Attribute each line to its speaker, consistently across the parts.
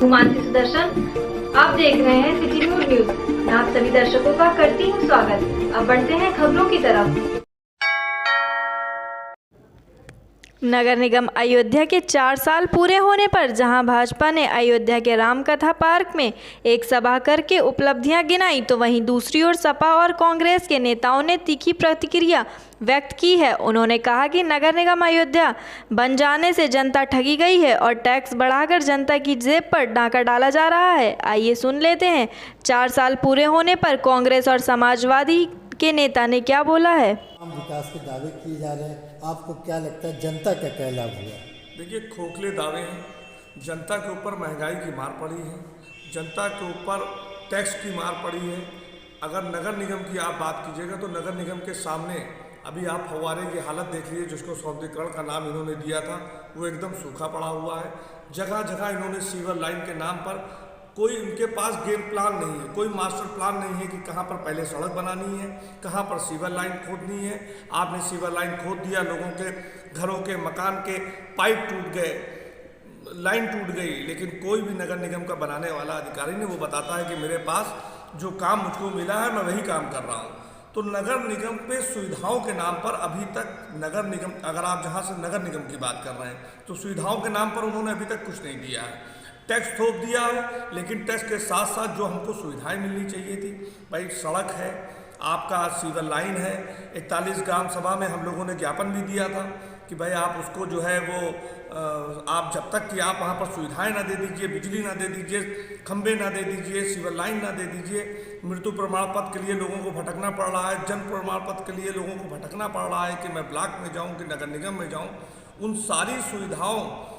Speaker 1: हूँ मानसी सुदर्शन। आप देख रहे हैं सिटी न्यूज। मैं आप सभी दर्शकों का करती हूँ स्वागत। अब बढ़ते हैं खबरों की तरफ। नगर निगम अयोध्या के 4 साल पूरे होने पर जहां भाजपा ने अयोध्या के रामकथा पार्क में एक सभा करके उपलब्धियां गिनाई, तो वहीं दूसरी ओर सपा और कांग्रेस के नेताओं ने तीखी प्रतिक्रिया व्यक्त की है। उन्होंने कहा कि नगर निगम अयोध्या बन जाने से जनता ठगी गई है और टैक्स बढ़ाकर जनता की जेब पर डाका डाला जा रहा है। आइए सुन लेते हैं 4 साल पूरे होने पर कांग्रेस और समाजवादी के नेता ने क्या बोला है।
Speaker 2: विकास के दावे किए जा रहे हैं, आपको क्या लगता है जनता का क्या लाभ हुआ?
Speaker 3: देखिए, खोखले दावे हैं। जनता के ऊपर महंगाई की मार पड़ी है, जनता के ऊपर टैक्स की मार पड़ी है। अगर नगर निगम की आप बात कीजिएगा तो नगर निगम के सामने अभी आप फव्वारे की हालत देख लीजिए, जिसको सौंदर्यीकरण का नाम इन्होंने दिया था, वो एकदम सूखा पड़ा हुआ है। जगह जगह इन्होंने सीवर लाइन के नाम पर कोई उनके पास गेम प्लान नहीं है, कोई मास्टर प्लान नहीं है कि कहाँ पर पहले सड़क बनानी है, कहाँ पर सीवर लाइन खोदनी है। आपने सीवर लाइन खोद दिया, लोगों के घरों के मकान के पाइप टूट गए, लाइन टूट गई, लेकिन कोई भी नगर निगम का बनाने वाला अधिकारी नहीं वो बताता है कि मेरे पास जो काम मुझको मिला है मैं वही काम कर रहा हूँ। तो नगर निगम पे सुविधाओं के नाम पर अभी तक नगर निगम, अगर आप जहाँ से नगर निगम की बात कर रहे हैं तो सुविधाओं के नाम पर उन्होंने अभी तक कुछ नहीं दिया है। टैक्स थोप दिया है, लेकिन टैक्स के साथ साथ जो हमको सुविधाएं मिलनी चाहिए थी, भाई सड़क है, आपका सीवर लाइन है। 41 ग्राम सभा में हम लोगों ने ज्ञापन भी दिया था कि भाई आप उसको जो है वो आप जब तक कि आप वहाँ पर सुविधाएं ना दे दीजिए, बिजली ना दे दीजिए, खंबे ना दे दीजिए, सीवर लाइन ना दे दीजिए, मृत्यु प्रमाण पत्र के लिए लोगों को भटकना पड़ रहा है, जन्म प्रमाण पत्र के लिए लोगों को भटकना पड़ रहा है कि मैं ब्लॉक में जाऊँ कि नगर निगम में जाऊँ। उन सारी सुविधाओं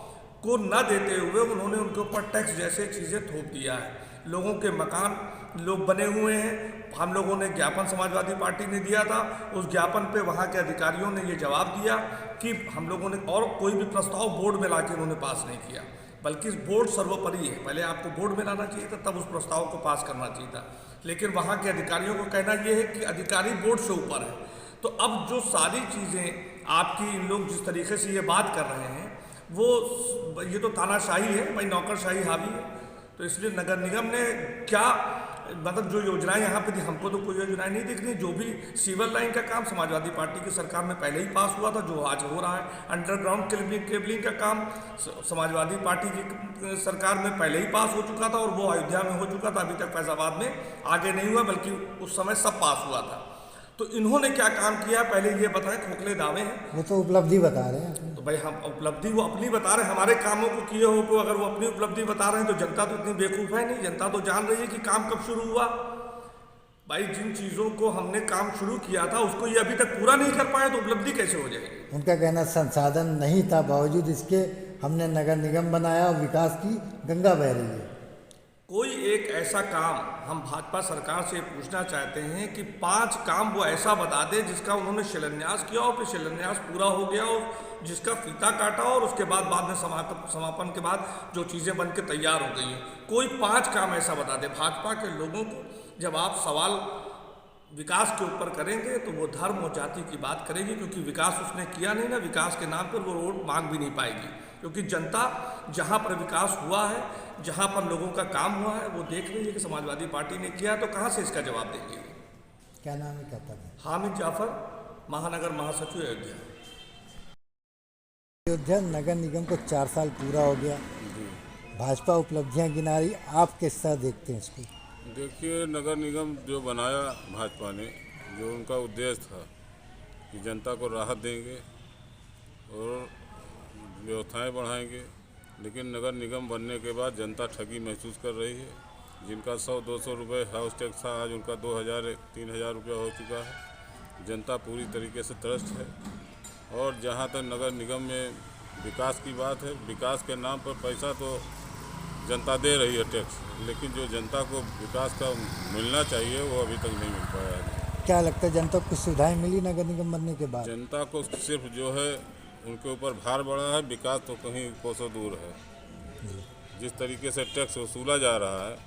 Speaker 3: को न देते हुए उन्होंने उनके ऊपर टैक्स जैसे चीज़ें थोप दिया है। लोगों के मकान लोग बने हुए हैं। हम लोगों ने ज्ञापन समाजवादी पार्टी ने दिया था, उस ज्ञापन पे वहाँ के अधिकारियों ने ये जवाब दिया कि हम लोगों ने और कोई भी प्रस्ताव बोर्ड में लाके उन्होंने पास नहीं किया, बल्कि बोर्ड सर्वोपरि है। पहले आपको बोर्ड में लाना चाहिए था, तब उस प्रस्ताव को पास करना चाहिए था। लेकिन वहाँ के अधिकारियों को कहना ये है कि अधिकारी बोर्ड से ऊपर है। तो अब जो सारी चीज़ें आपकी इन लोग जिस तरीके से ये बात कर रहे हैं, वो ये तो तानाशाही है, भाई नौकरशाही हावी है। तो इसलिए नगर निगम ने क्या मतलब जो योजनाएं यहाँ पे थी, हमको तो कोई योजनाएं नहीं दिख रही। जो भी सीवर लाइन का काम समाजवादी पार्टी की सरकार में पहले ही पास हुआ था, जो आज हो रहा है। अंडरग्राउंड केबलिंग का काम समाजवादी पार्टी की सरकार में पहले ही पास हो चुका था और वो अयोध्या में हो चुका था। अभी तक फैजाबाद में आगे नहीं हुआ, बल्कि उस समय सब पास हुआ था। तो इन्होंने क्या काम किया पहले ये बताएं। खोखले दावे हैं,
Speaker 2: वो तो उपलब्धि बता रहे हैं।
Speaker 3: तो भाई हम उपलब्धि वो अपनी बता रहे हैं, हमारे कामों को किए हो तो अगर वो अपनी उपलब्धि बता रहे हैं तो जनता तो इतनी बेवकूफ़ है नहीं। जनता तो जान रही है कि काम कब शुरू हुआ। भाई जिन चीज़ों को हमने काम शुरू किया था उसको ये अभी तक पूरा नहीं कर पाए तो उपलब्धि कैसे हो जाएगी?
Speaker 2: उनका कहना संसाधन नहीं था, बावजूद इसके हमने नगर निगम बनाया और विकास की गंगा बह रही है।
Speaker 3: कोई एक ऐसा काम हम भाजपा सरकार से पूछना चाहते हैं कि 5 काम वो ऐसा बता दे जिसका उन्होंने शिलान्यास किया और फिर शिलान्यास पूरा हो गया और जिसका फीता काटा और उसके बाद में समापन के बाद जो चीज़ें बन के तैयार हो गई हैं। कोई 5 काम ऐसा बता दे। भाजपा के लोगों को जब आप सवाल विकास के ऊपर करेंगे तो वो धर्म और जाति की बात करेगी, क्योंकि विकास उसने किया नहीं ना। विकास के नाम पर वो रोड मांग भी नहीं पाएगी, क्योंकि जनता जहाँ पर विकास हुआ है, जहाँ पर लोगों का काम हुआ है, वो देख रही है कि समाजवादी पार्टी ने किया, तो कहाँ से इसका जवाब देंगे?
Speaker 2: क्या नाम है कहता है?
Speaker 3: हामिद जाफर, महानगर महासचिव अयोध्या।
Speaker 2: अयोध्या नगर निगम को 4 साल पूरा हो गया, भाजपा उपलब्धियां गिना रही, आप किस तरह देखते हैं इसको?
Speaker 4: देखिए, नगर निगम जो बनाया भाजपा ने, जो उनका उद्देश्य था कि जनता को राहत देंगे और व्यवस्थाएं बढ़ाएंगे, लेकिन नगर निगम बनने के बाद जनता ठगी महसूस कर रही है। जिनका 100-200 रुपये हाउस टैक्स था, आज उनका 2000-3000 रुपया हो चुका है। जनता पूरी तरीके से त्रस्त है। और जहाँ तक नगर निगम में विकास की बात है, विकास के नाम पर पैसा तो जनता दे रही है टैक्स, लेकिन जो जनता को विकास का मिलना चाहिए वो अभी तक नहीं मिल पाया है।
Speaker 2: क्या लगता है जनता को कुछ सुविधाएं मिली नगर निगम बनने के बाद?
Speaker 4: जनता को सिर्फ जो है उनके ऊपर भार बढ़ा है, विकास तो कहीं कोसों दूर है। जिस तरीके से टैक्स वसूला जा रहा है,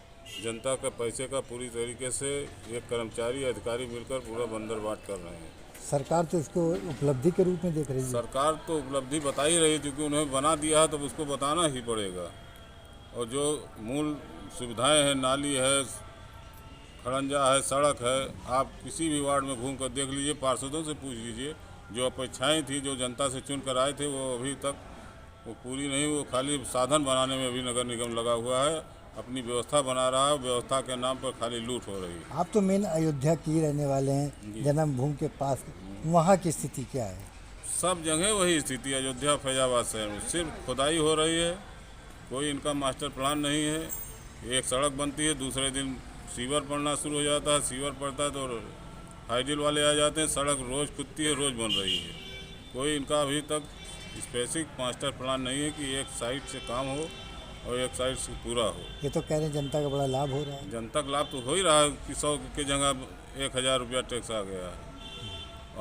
Speaker 4: जनता के पैसे का पूरी तरीके से ये कर्मचारी अधिकारी मिलकर पूरा बंदरबाट कर रहे हैं।
Speaker 2: सरकार तो इसको उपलब्धि के रूप में देख रही है।
Speaker 4: सरकार तो उपलब्धि बता ही रही है, क्योंकि उन्हें बना दिया है तो उसको बताना ही पड़ेगा। और जो मूल सुविधाएं हैं, नाली है, खड़ंजा है, सड़क है, आप किसी भी वार्ड में घूम कर देख लीजिए, पार्षदों से पूछ लीजिए। जो अपेक्षाएं थी, जो जनता से चुन कर आए थे, वो अभी तक वो पूरी नहीं, वो खाली साधन बनाने में भी नगर निगम लगा हुआ है, अपनी व्यवस्था बना रहा है, व्यवस्था के नाम पर खाली लूट हो रही है।
Speaker 2: आप तो मेन अयोध्या के ही रहने वाले हैं, जन्मभूमि के पास, वहाँ की स्थिति क्या है?
Speaker 4: सब जगह वही स्थिति है। अयोध्या फैजाबाद शहर में सिर्फ खुदाई हो रही है, कोई इनका मास्टर प्लान नहीं है। एक सड़क बनती है, दूसरे दिन सीवर पड़ना शुरू हो जाता है, सीवर पड़ता है तो हाइडिल वाले आ जाते हैं, सड़क रोज़ खुदती है, रोज़ बन रही है। कोई इनका अभी तक स्पेसिफिक मास्टर प्लान नहीं है कि एक साइड से काम हो और एक साइड से पूरा हो।
Speaker 2: ये तो कह रहे हैं जनता का बड़ा लाभ हो रहा है।
Speaker 4: जनता का लाभ तो हो ही रहा है कि 100 की जगह 1000 रुपया टैक्स आ गया है।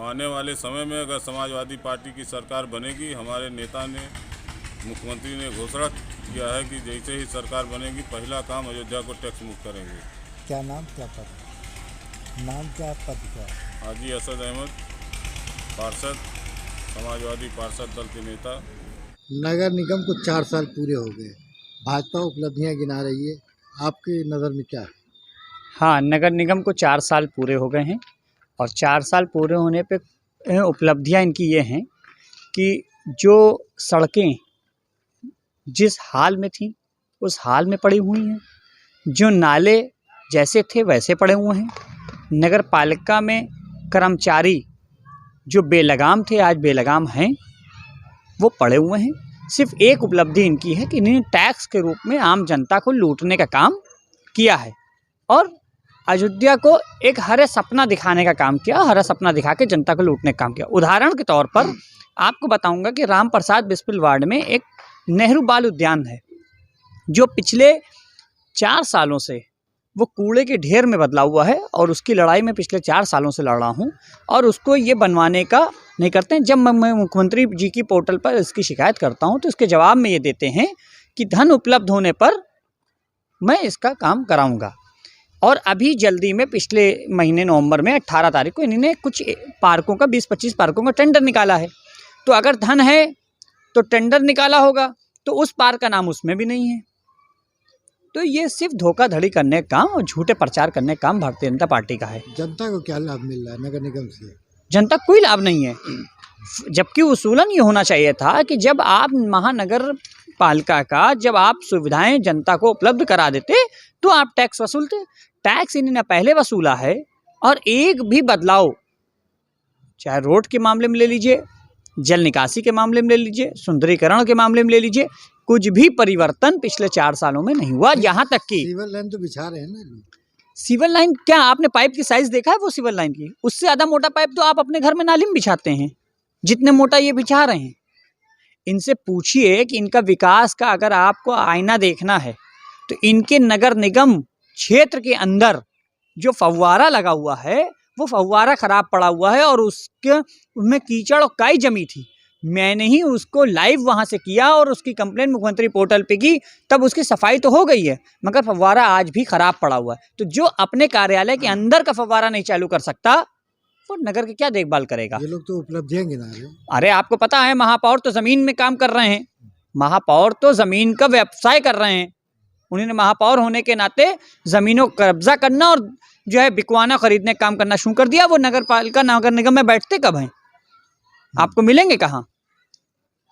Speaker 4: आने वाले समय में अगर समाजवादी पार्टी की सरकार बनेगी, हमारे नेता ने, मुख्यमंत्री ने घोषणा किया है कि जैसे ही सरकार बनेगी, पहला काम अयोध्या को टैक्स मुक्त करेंगे।
Speaker 2: क्या नाम, क्या पद? नाम क्या, पद क्या?
Speaker 4: हाजी असद अहमद, पार्षद, समाजवादी पार्षद दल के नेता।
Speaker 2: नगर निगम को 4 साल पूरे हो गए, भाजपा उपलब्धियां गिना रही है, आपकी नज़र में क्या है?
Speaker 5: हाँ, नगर निगम को 4 साल पूरे हो गए हैं और 4 साल पूरे होने पे उपलब्धियां इनकी ये हैं कि जो सड़कें जिस हाल में थी उस हाल में पड़ी हुई हैं, जो नाले जैसे थे वैसे पड़े हुए हैं, नगर पालिका में कर्मचारी जो बेलगाम थे आज बेलगाम हैं, वो पड़े हुए हैं। सिर्फ एक उपलब्धि इनकी है कि इन्होंने टैक्स के रूप में आम जनता को लूटने का काम किया है और अयोध्या को एक हरे सपना दिखाने का काम किया, हरा सपना दिखा के जनता को लूटने का काम किया। उदाहरण के तौर पर आपको बताऊंगा कि राम प्रसाद बिस्मिल वार्ड में एक नेहरू बाल उद्यान है, जो पिछले 4 सालों से वो कूड़े के ढेर में बदला हुआ है और उसकी लड़ाई में पिछले 4 सालों से लड़ रहा हूँ और उसको ये बनवाने का नहीं करते हैं। जब मैं मुख्यमंत्री जी की पोर्टल पर इसकी शिकायत करता हूँ तो इसके जवाब में ये देते हैं कि धन उपलब्ध होने पर मैं इसका काम कराऊंगा। और अभी जल्दी में पिछले महीने नवंबर में 18 तारीख को इन्होंने कुछ पार्कों का 20-25 पार्कों का टेंडर निकाला है। तो अगर धन है तो टेंडर निकाला होगा, तो उस पार्क का नाम उसमें भी नहीं है। तो ये सिर्फ धोखाधड़ी करने का काम और झूठे प्रचार करने का काम भारतीय जनता पार्टी का है।
Speaker 2: जनता को क्या लाभ मिल रहा है नगर निगम से?
Speaker 5: जनता कोई लाभ नहीं है, जबकि उसूलन ये होना चाहिए था कि जब आप महानगर पालिका का जब आप सुविधाएं जनता को उपलब्ध करा देते तो आप टैक्स वसूलते। टैक्स इन्होंने पहले वसूला है और एक भी बदलाव, चाहे रोड के मामले में ले लीजिए, जल निकासी के मामले में ले लीजिए, सुंदरीकरण के मामले में ले लीजिए, कुछ भी परिवर्तन पिछले 4 सालों में नहीं हुआ। यहाँ तक कि
Speaker 2: सीवर लाइन तो बिछा रहे हैं ना।
Speaker 5: सिविल लाइन, क्या आपने पाइप की साइज देखा है? वो सिविल लाइन की उससे ज़्यादा मोटा पाइप तो आप अपने घर में नाली में बिछाते हैं, जितने मोटा ये बिछा रहे हैं। इनसे पूछिए कि इनका विकास का अगर आपको आईना देखना है तो इनके नगर निगम क्षेत्र के अंदर जो फव्वारा लगा हुआ है वो फव्वारा खराब पड़ा हुआ है और उसमें कीचड़ और काई जमी थी। मैंने ही उसको लाइव वहाँ से किया और उसकी कंप्लेंट मुख्यमंत्री पोर्टल पे की, तब उसकी सफाई तो हो गई है, मगर फव्वारा आज भी खराब पड़ा हुआ है। तो जो अपने कार्यालय के अंदर का फव्वारा नहीं चालू कर सकता वो नगर की क्या देखभाल करेगा?
Speaker 2: ये लोग तो उपलब्धियां गिना रहे हैं।
Speaker 5: अरे आपको पता है महापौर तो जमीन में काम कर रहे हैं, महापौर तो जमीन का व्यवसाय कर रहे हैं। उन्होंने महापौर होने के नाते जमीनों को कब्जा करना और जो है बिकवाना खरीदने का काम करना शुरू कर दिया। वो नगर पालिका नगर निगम में बैठते कब हैं? आपको मिलेंगे कहाँ?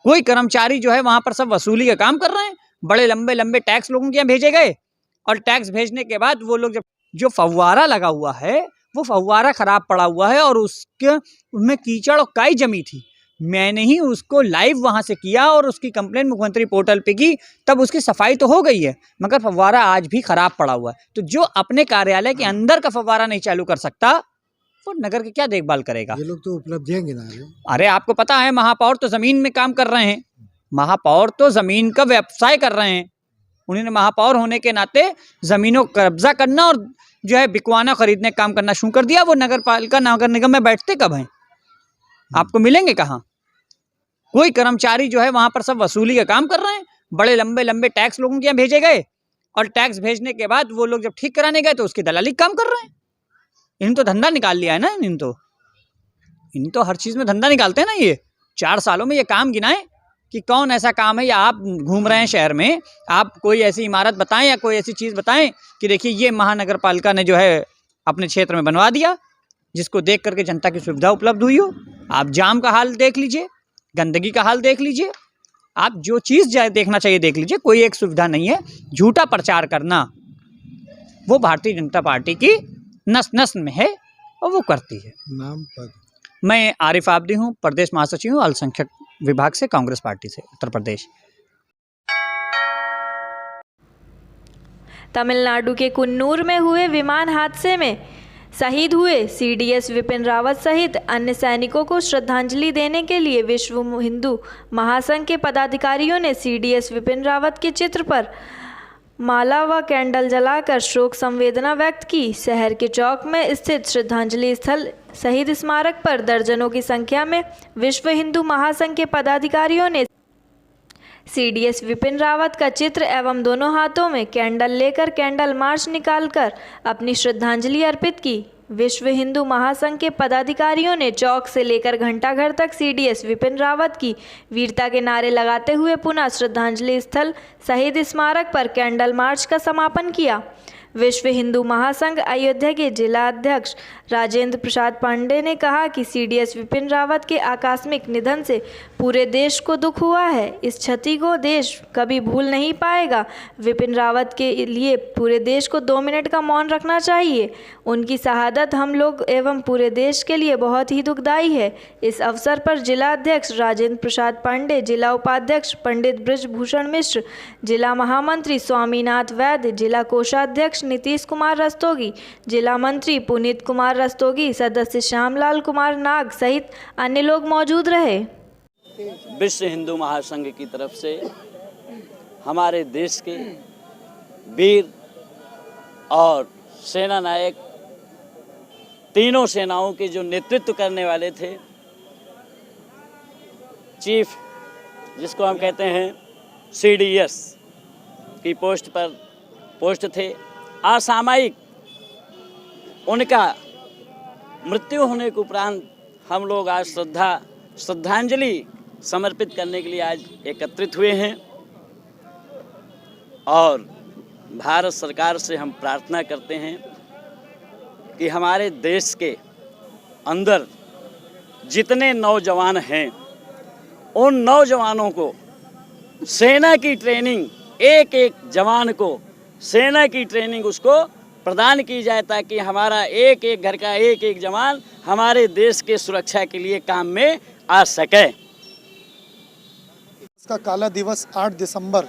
Speaker 5: कोई कर्मचारी जो है वहां पर सब वसूली का काम कर रहे हैं। बड़े लंबे लंबे टैक्स लोगों के यहाँ भेजे गए और टैक्स भेजने के बाद वो लोग जो फव्वारा लगा हुआ है वो फव्वारा खराब पड़ा हुआ है और उसमें कीचड़ और काई जमी थी। मैंने ही उसको लाइव वहाँ से किया और उसकी कंप्लेंट मुख्यमंत्री पोर्टल पे की, तब उसकी सफाई तो हो गई है, मगर फव्वारा आज भी खराब पड़ा हुआ है। तो जो अपने कार्यालय के अंदर का फव्वारा नहीं चालू कर सकता वो नगर की क्या देखभाल करेगा?
Speaker 2: ये लोग तो उपलब्धियां गिना रहे हैं।
Speaker 5: अरे आपको पता है महापौर तो जमीन में काम कर रहे हैं, महापौर तो जमीन का व्यवसाय कर रहे हैं। उन्होंने महापौर होने के नाते जमीनों को कब्जा करना और जो है बिकवाना खरीदने का काम करना शुरू कर दिया। वो नगर पालिका नगर निगम में बैठते कब हैं? आपको मिलेंगे कहाँ? कोई कर्मचारी जो है वहां पर सब वसूली का काम कर रहे हैं। बड़े लंबे लंबे टैक्स लोगों के यहाँ भेजे गए और टैक्स भेजने के बाद वो लोग जब ठीक कराने गए तो उसकी दलाली काम कर रहे हैं। इन तो धंधा निकाल लिया है ना। इन तो हर चीज में धंधा निकालते हैं ना। ये 4 सालों में ये काम गिनाए कि कौन ऐसा काम है, या आप घूम रहे हैं शहर में, आप कोई ऐसी इमारत बताएं या कोई ऐसी चीज़ बताएं कि देखिए ये महानगर पालिका ने जो है अपने क्षेत्र में बनवा दिया, जिसको देख करके जनता की सुविधा उपलब्ध हुई हो। आप जाम का हाल देख लीजिए, गंदगी का हाल देख लीजिए, आप जो चीज़ देखना चाहिए देख लीजिए, कोई एक सुविधा नहीं है। झूठा प्रचार करना वो भारतीय जनता पार्टी की नस नस में है और वो करती है।
Speaker 2: नाम पद।
Speaker 5: मैं आरिफ आबदी हूँ, प्रदेश महासचिव हूँ अल्पसंख्यक विभाग से, कांग्रेस पार्टी से, उत्तर प्रदेश।
Speaker 1: तमिलनाडु के कुन्नूर में हुए विमान हादसे में शहीद हुए सीडीएस विपिन रावत सहित अन्य सैनिकों को श्रद्धांजलि देने के लिए विश्व हिंदू महासंघ के पदाधिकारियों ने सीडीएस विपिन रावत के चित्र पर माला व कैंडल जलाकर शोक संवेदना व्यक्त की। शहर के चौक में स्थित श्रद्धांजलि स्थल शहीद स्मारक पर दर्जनों की संख्या में विश्व हिंदू महासंघ के पदाधिकारियों ने सीडीएस विपिन रावत का चित्र एवं दोनों हाथों में कैंडल लेकर कैंडल मार्च निकालकर अपनी श्रद्धांजलि अर्पित की। विश्व हिंदू महासंघ के पदाधिकारियों ने चौक से लेकर घंटाघर तक सीडीएस विपिन रावत की वीरता के नारे लगाते हुए पुनः श्रद्धांजलि स्थल शहीद स्मारक पर कैंडल मार्च का समापन किया। विश्व हिंदू महासंघ अयोध्या के जिला अध्यक्ष राजेंद्र प्रसाद पांडे ने कहा कि सीडीएस विपिन रावत के आकस्मिक निधन से पूरे देश को दुख हुआ है। इस क्षति को देश कभी भूल नहीं पाएगा। विपिन रावत के लिए पूरे देश को 2 मिनट का मौन रखना चाहिए। उनकी शहादत हम लोग एवं पूरे देश के लिए बहुत ही दुखदायी है। इस अवसर पर जिला अध्यक्ष राजेंद्र प्रसाद पांडे, जिला उपाध्यक्ष पंडित ब्रजभूषण मिश्र, जिला महामंत्री स्वामीनाथ वैद्य, जिला कोषाध्यक्ष नीतीश कुमार रस्तोगी, जिला मंत्री पुनीत कुमार रस्तोगी, सदस्य श्यामलाल कुमार नाग सहित अन्य लोग मौजूद रहे।
Speaker 6: विश्व हिंदू महासंघ की तरफ से हमारे देश के वीर और सेना नायक, तीनों सेनाओं के जो नेतृत्व करने वाले थे, चीफ जिसको हम कहते हैं सीडीएस की पोस्ट थे, असामयिक उनका मृत्यु होने के उपरांत हम लोग आज श्रद्धांजलि समर्पित करने के लिए आज एकत्रित हुए हैं और भारत सरकार से हम प्रार्थना करते हैं कि हमारे देश के अंदर जितने नौजवान हैं उन नौजवानों को सेना की ट्रेनिंग, एक एक जवान को सेना की ट्रेनिंग उसको प्रदान की जाए ताकि हमारा एक एक घर का एक एक जवान हमारे देश के सुरक्षा के लिए काम में आ सके।
Speaker 7: इसका काला दिवस 8 दिसंबर,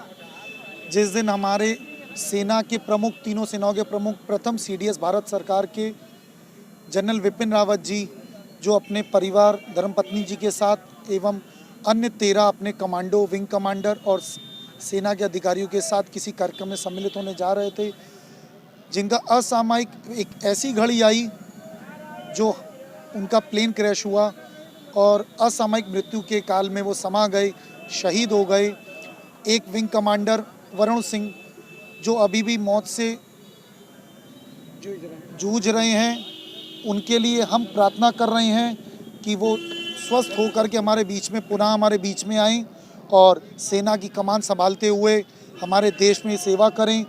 Speaker 7: जिस दिन हमारे सेना के प्रमुख, तीनों सेनाओं के प्रमुख, प्रथम सीडीएस भारत सरकार के जनरल विपिन रावत जी, जो अपने परिवार, धर्मपत्नी जी के साथ एवं अन्य 13 अपने कमांडो, विंग कमांडर और सेना के अधिकारियों के साथ किसी कार्यक्रम में सम्मिलित होने जा रहे थे, जिनका असामयिक एक ऐसी घड़ी आई जो उनका प्लेन क्रैश हुआ और असामयिक मृत्यु के काल में वो समा गए, शहीद हो गए। एक विंग कमांडर वरुण सिंह जो अभी भी मौत से जूझ रहे हैं, उनके लिए हम प्रार्थना कर रहे हैं कि वो स्वस्थ होकर के हमारे बीच में पुनः हमारे बीच में आएँ और सेना की कमान संभालते हुए हमारे देश में सेवा करें।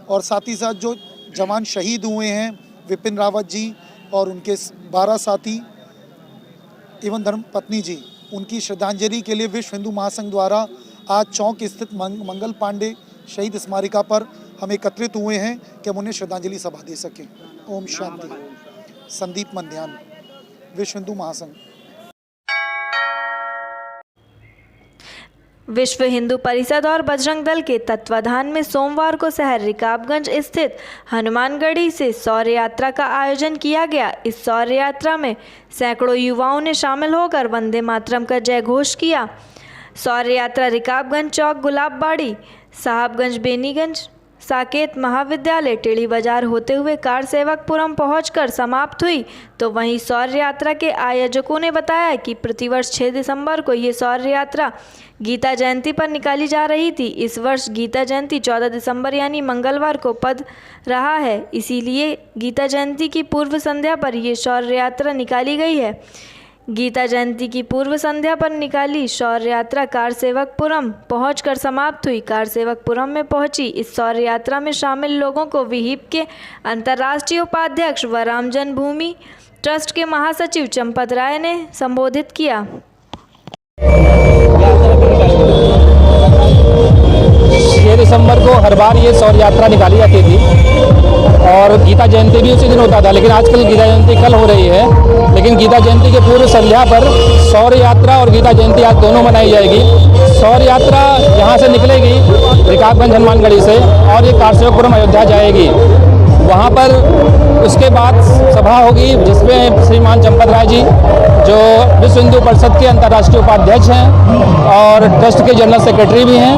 Speaker 7: और साथ ही साथ जो जवान शहीद हुए हैं, विपिन रावत जी और उनके 12 साथी एवं धर्मपत्नी जी, उनकी श्रद्धांजलि के लिए विश्व हिंदू महासंघ द्वारा आज चौक स्थित मंगल पांडे शहीद स्मारिका पर हम एकत्रित हुए हैं कि हम उन्हें श्रद्धांजलि सभा दे सकें। ओम शांति। संदीप मंध्यान, विश्व हिंदू महासंघ।
Speaker 1: विश्व हिंदू परिषद और बजरंग दल के तत्वाधान में सोमवार को शहर रिकाबगंज स्थित हनुमानगढ़ी से शौर्य यात्रा का आयोजन किया गया। इस शौर्य यात्रा में सैकड़ों युवाओं ने शामिल होकर वंदे मातरम का जय घोष किया। शौर्य यात्रा रिकाबगंज चौक, गुलाबबाड़ी, साहबगंज, बेनीगंज, साकेत महाविद्यालय, टेढ़ी बाजार होते हुए कार सेवकपुरम पहुंचकर समाप्त हुई। तो वहीं शौर्य यात्रा के आयोजकों ने बताया कि प्रतिवर्ष 6 दिसंबर को ये शौर्य यात्रा गीता जयंती पर निकाली जा रही थी। इस वर्ष गीता जयंती 14 दिसंबर यानी मंगलवार को पड़ रहा है, इसीलिए गीता जयंती की पूर्व संध्या पर ये शौर्य यात्रा निकाली गई है। गीता जयंती की पूर्व संध्या पर निकाली शौर्य यात्रा कारसेवकपुरम पहुंचकर समाप्त हुई। कारसेवकपुरम में पहुंची इस शौर्य यात्रा में शामिल लोगों को विहिप के अंतर्राष्ट्रीय उपाध्यक्ष व राम जन्मभूमि ट्रस्ट के महासचिव चंपत राय ने संबोधित किया।
Speaker 8: 6 दिसंबर को हर बार ये शौर्य यात्रा निकाली जाती थी और गीता जयंती भी उसी दिन होता था, लेकिन आजकल गीता जयंती कल हो रही है। लेकिन गीता जयंती के पूर्व संध्या पर शौर्य यात्रा और गीता जयंती आज दोनों मनाई जाएगी। शौर्य यात्रा यहाँ से निकलेगी रकाबगंज हनुमानगढ़ी से और ये कारसेवकपुरम अयोध्या जाएगी। वहाँ पर उसके बाद सभा होगी जिसमें श्रीमान चंपत राय जी जो विश्व हिंदू परिषद के अंतर्राष्ट्रीय उपाध्यक्ष हैं और ट्रस्ट के जनरल सेक्रेटरी भी हैं,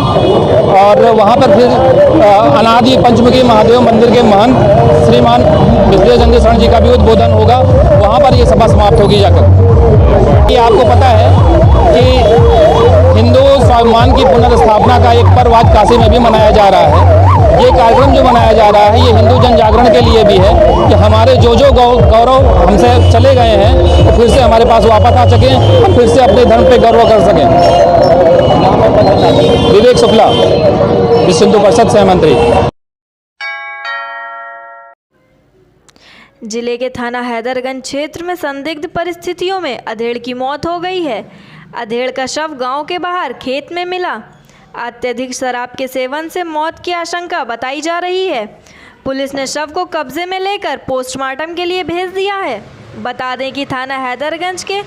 Speaker 8: और वहाँ पर फिर अनादि पंचमुखी महादेव मंदिर के महंत श्रीमान विद्या चंद्र शरण जी का भी उद्बोधन होगा। वहाँ पर ये सभा समाप्त होगी जाकर। ये आपको पता है कि हिंदू स्वाभिमान की पुनर्स्थापना का एक पर्व आज काशी में भी मनाया जा रहा है। ये कार्यक्रम जो मनाया जा रहा है ये हिंदू जन जागरण के लिए भी है कि हमारे जो गौरव हमसे चले गए हैं तो फिर से हमारे पास वापस आ सकें और फिर से अपने धर्म पे गर्व कर सकें। विवेक शुक्ला, विश्व हिंदू परिषद सह मंत्री।
Speaker 1: जिले के थाना हैदरगंज क्षेत्र में संदिग्ध परिस्थितियों में अधेड़ की मौत हो गई है। अधेड़ का शव गांव के बाहर खेत में मिला। अत्यधिक शराब के सेवन से मौत की आशंका बताई जा रही है। पुलिस ने शव को कब्जे में लेकर पोस्टमार्टम के लिए भेज दिया है। बता दें कि थाना हैदरगंज के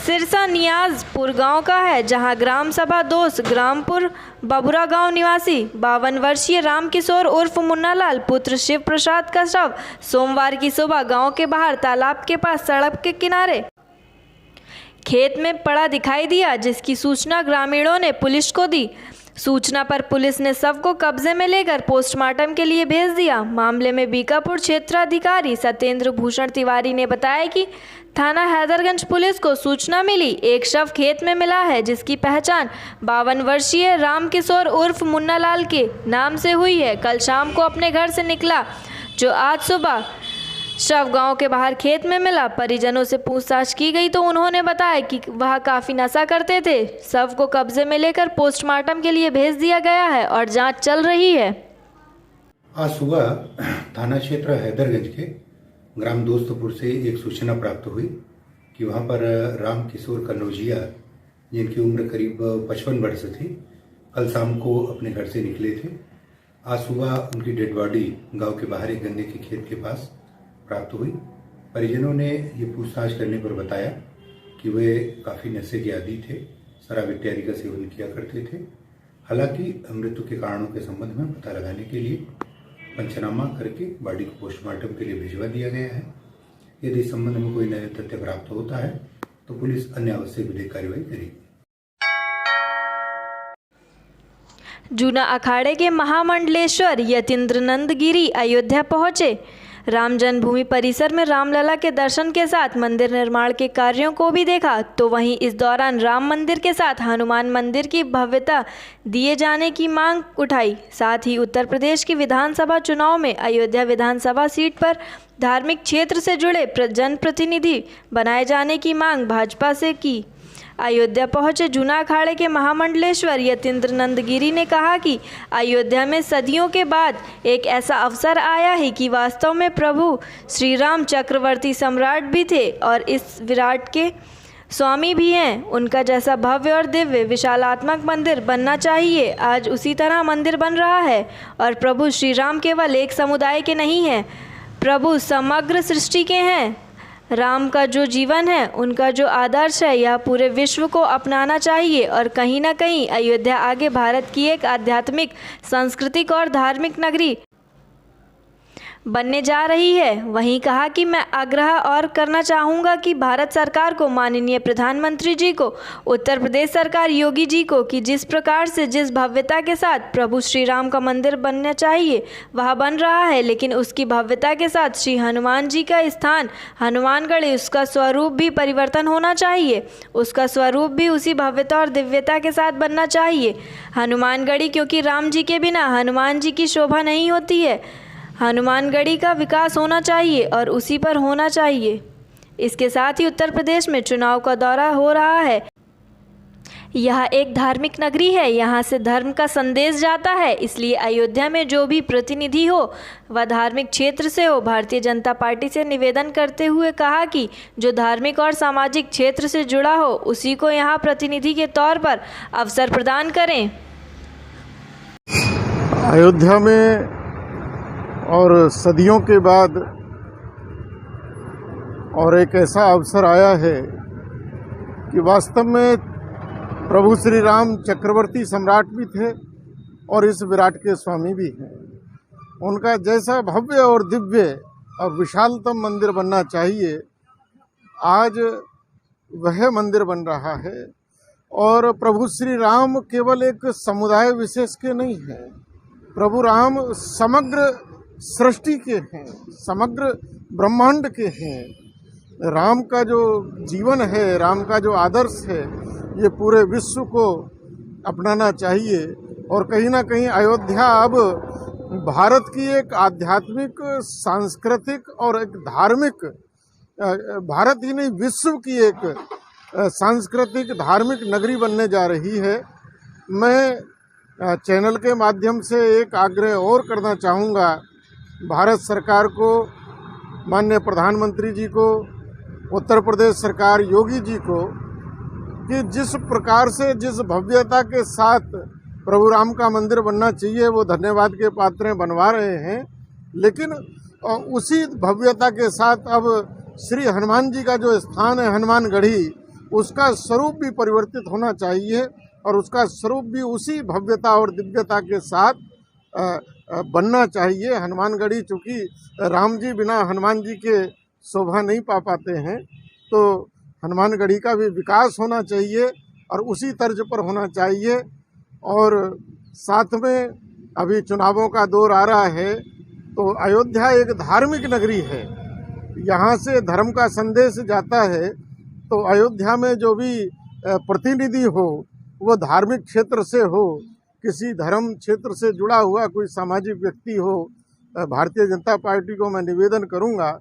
Speaker 1: सिरसा नियाजपुर गांव का है, जहां ग्राम सभा दोस्त ग्रामपुर बबुरा गांव निवासी 52 वर्षीय रामकिशोर उर्फ मुन्नालाल पुत्र शिव प्रसाद का शव सोमवार की सुबह गांव के बाहर तालाब के पास सड़क के किनारे खेत में पड़ा दिखाई दिया, जिसकी सूचना ग्रामीणों ने पुलिस को दी। सूचना पर पुलिस ने शव को कब्जे में लेकर पोस्टमार्टम के लिए भेज दिया। मामले में बीकापुर क्षेत्राधिकारी सत्येंद्र भूषण तिवारी ने बताया कि थाना हैदरगंज पुलिस को सूचना मिली एक शव खेत में मिला है, जिसकी पहचान 52 वर्षीय रामकिशोर उर्फ मुन्नालाल के नाम से हुई है। कल शाम को अपने घर से निकला जो आज सुबह शव गांव के बाहर खेत में मिला। परिजनों से पूछताछ की गई तो उन्होंने बताया कि वह काफ़ी नशा करते थे। शव को कब्जे में लेकर पोस्टमार्टम के लिए भेज दिया गया है और जांच चल रही है।
Speaker 9: आज सुबह थाना क्षेत्र हैदरगंज के ग्राम दोस्तपुर से एक सूचना प्राप्त हुई कि वहां पर रामकिशोर कन्नौजिया, जिनकी उम्र करीब 55 वर्ष थी, कल शाम को अपने घर से निकले थे। आज सुबह उनकी डेड बॉडी गांव के बाहर एक गन्ने के खेत के पास प्राप्त हुई। परिजनों ने ये पूछताछ करने पर बताया कि वे काफ़ी नशे के आदी थे, शराब इत्यादि का सेवन किया करते थे। हालांकि मृत्यु के कारणों के संबंध में पता लगाने के लिए पंचनामा करके बॉडी को पोस्टमार्टम के लिए भिजवा दिया गया है। यदि इस संबंध में कोई नया तथ्य प्राप्त होता है तो पुलिस अन्य आवश्यक विधिक कार्रवाई करेगी।
Speaker 1: जूना अखाड़े के महामंडलेश्वर यतीन्द्रनंद गिरी अयोध्या पहुंचे। राम जन्मभूमि परिसर में रामलला के दर्शन के साथ मंदिर निर्माण के कार्यों को भी देखा, तो वहीं इस दौरान राम मंदिर के साथ हनुमान मंदिर की भव्यता दिए जाने की मांग उठाई। साथ ही उत्तर प्रदेश की विधानसभा चुनाव में अयोध्या विधानसभा सीट पर धार्मिक क्षेत्र से जुड़े जनप्रतिनिधि बनाए जाने की मांग भाजपा से की। अयोध्या पहुंचे जूना अखाड़े के महामंडलेश्वर यतीन्द्रनंद गिरी ने कहा कि अयोध्या में सदियों के बाद एक ऐसा अवसर आया है कि वास्तव में प्रभु श्री राम चक्रवर्ती सम्राट भी थे और इस विराट के स्वामी भी हैं। उनका जैसा भव्य और दिव्य विशालात्मक मंदिर बनना चाहिए, आज उसी तरह मंदिर बन रहा है। और प्रभु श्री राम केवल एक समुदाय के नहीं हैं, प्रभु समग्र सृष्टि के हैं। राम का जो जीवन है, उनका जो आदर्श है, यह पूरे विश्व को अपनाना चाहिए और कहीं ना कहीं अयोध्या आगे भारत की एक आध्यात्मिक, सांस्कृतिक और धार्मिक नगरी बनने जा रही है। वहीं कहा कि मैं आग्रह और करना चाहूँगा कि भारत सरकार को, माननीय प्रधानमंत्री जी को, उत्तर प्रदेश सरकार योगी जी को कि जिस प्रकार से, जिस भव्यता के साथ प्रभु श्री राम का मंदिर बनना चाहिए वह बन रहा है, लेकिन उसकी भव्यता के साथ श्री हनुमान जी का स्थान हनुमानगढ़, उसका स्वरूप भी परिवर्तन होना चाहिए। उसका स्वरूप भी उसी भव्यता और दिव्यता के साथ बनना चाहिए। हनुमानगढ़ी, क्योंकि राम जी के बिना हनुमान जी की शोभा नहीं होती है। हनुमानगढ़ी का विकास होना चाहिए और उसी पर होना चाहिए। इसके साथ ही उत्तर प्रदेश में चुनाव का दौरा हो रहा है। यह एक धार्मिक नगरी है, यहाँ से धर्म का संदेश जाता है, इसलिए अयोध्या में जो भी प्रतिनिधि हो वह धार्मिक क्षेत्र से हो। भारतीय जनता पार्टी से निवेदन करते हुए कहा कि जो धार्मिक और सामाजिक क्षेत्र से जुड़ा हो उसी को यहाँ प्रतिनिधि के तौर पर अवसर प्रदान करें।
Speaker 10: अयोध्या में और सदियों के बाद और एक ऐसा अवसर आया है कि वास्तव में प्रभु श्री राम चक्रवर्ती सम्राट भी थे और इस विराट के स्वामी भी हैं। उनका जैसा भव्य और दिव्य और विशालतम मंदिर बनना चाहिए, आज वह मंदिर बन रहा है। और प्रभु श्री राम केवल एक समुदाय विशेष के नहीं हैं, प्रभु राम समग्र सृष्टि के हैं, समग्र ब्रह्मांड के हैं। राम का जो जीवन है, राम का जो आदर्श है, ये पूरे विश्व को अपनाना चाहिए। और कहीं ना कहीं अयोध्या अब भारत की एक आध्यात्मिक, सांस्कृतिक और एक धार्मिक, भारत ही नहीं विश्व की एक सांस्कृतिक धार्मिक नगरी बनने जा रही है। मैं चैनल के माध्यम से एक आग्रह और करना चाहूँगा भारत सरकार को, माननीय प्रधानमंत्री जी को, उत्तर प्रदेश सरकार योगी जी को, कि जिस प्रकार से, जिस भव्यता के साथ प्रभु राम का मंदिर बनना चाहिए वो धन्यवाद के पात्र बनवा रहे हैं, लेकिन उसी भव्यता के साथ अब श्री हनुमान जी का जो स्थान है हनुमानगढ़ी, उसका स्वरूप भी परिवर्तित होना चाहिए और उसका स्वरूप भी उसी भव्यता और दिव्यता के साथ बनना चाहिए। हनुमानगढ़ी चूँकि राम जी बिना हनुमान जी के शोभा नहीं पा पाते हैं, तो हनुमानगढ़ी का भी विकास होना चाहिए और उसी तर्ज पर होना चाहिए। और साथ में अभी चुनावों का दौर आ रहा है, तो अयोध्या एक धार्मिक नगरी है, यहाँ से धर्म का संदेश जाता है। तो अयोध्या में जो भी प्रतिनिधि हो वो धार्मिक क्षेत्र से हो, किसी धर्म क्षेत्र से जुड़ा हुआ कोई सामाजिक व्यक्ति हो, भारतीय जनता पार्टी को मैं निवेदन करूँगा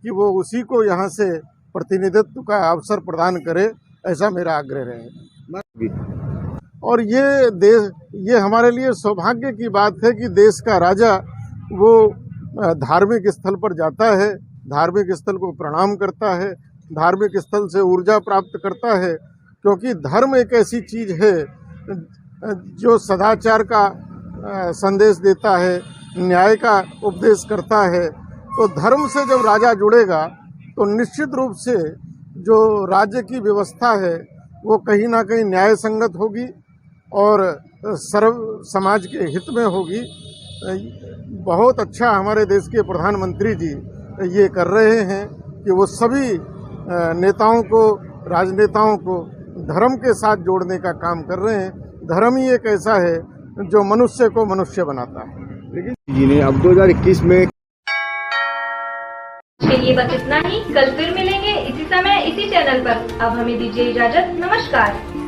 Speaker 10: कि वो उसी को यहाँ से प्रतिनिधित्व का अवसर प्रदान करे, ऐसा मेरा आग्रह रहेगा। और ये हमारे लिए सौभाग्य की बात है कि देश का राजा वो धार्मिक स्थल पर जाता है, धार्मिक स्थल को प्रणाम करता है, धार्मिक स्थल से ऊर्जा प्राप्त करता है, क्योंकि धर्म एक ऐसी चीज़ है जो सदाचार का संदेश देता है, न्याय का उपदेश करता है। तो धर्म से जब राजा जुड़ेगा तो निश्चित रूप से जो राज्य की व्यवस्था है वो कहीं ना कहीं न्याय संगत होगी और सर्व समाज के हित में होगी। बहुत अच्छा हमारे देश के प्रधानमंत्री जी ये कर रहे हैं कि वो सभी नेताओं को, राजनेताओं को धर्म के साथ जोड़ने का काम कर रहे हैं। धर्म ही एक ऐसा है जो मनुष्य को मनुष्य बनाता है।
Speaker 11: लेकिन जी ने अब 2021 में
Speaker 1: के लिए बस इतना ही। कल फिर मिलेंगे इसी समय इसी चैनल पर। अब हमें दीजिए इजाजत। नमस्कार।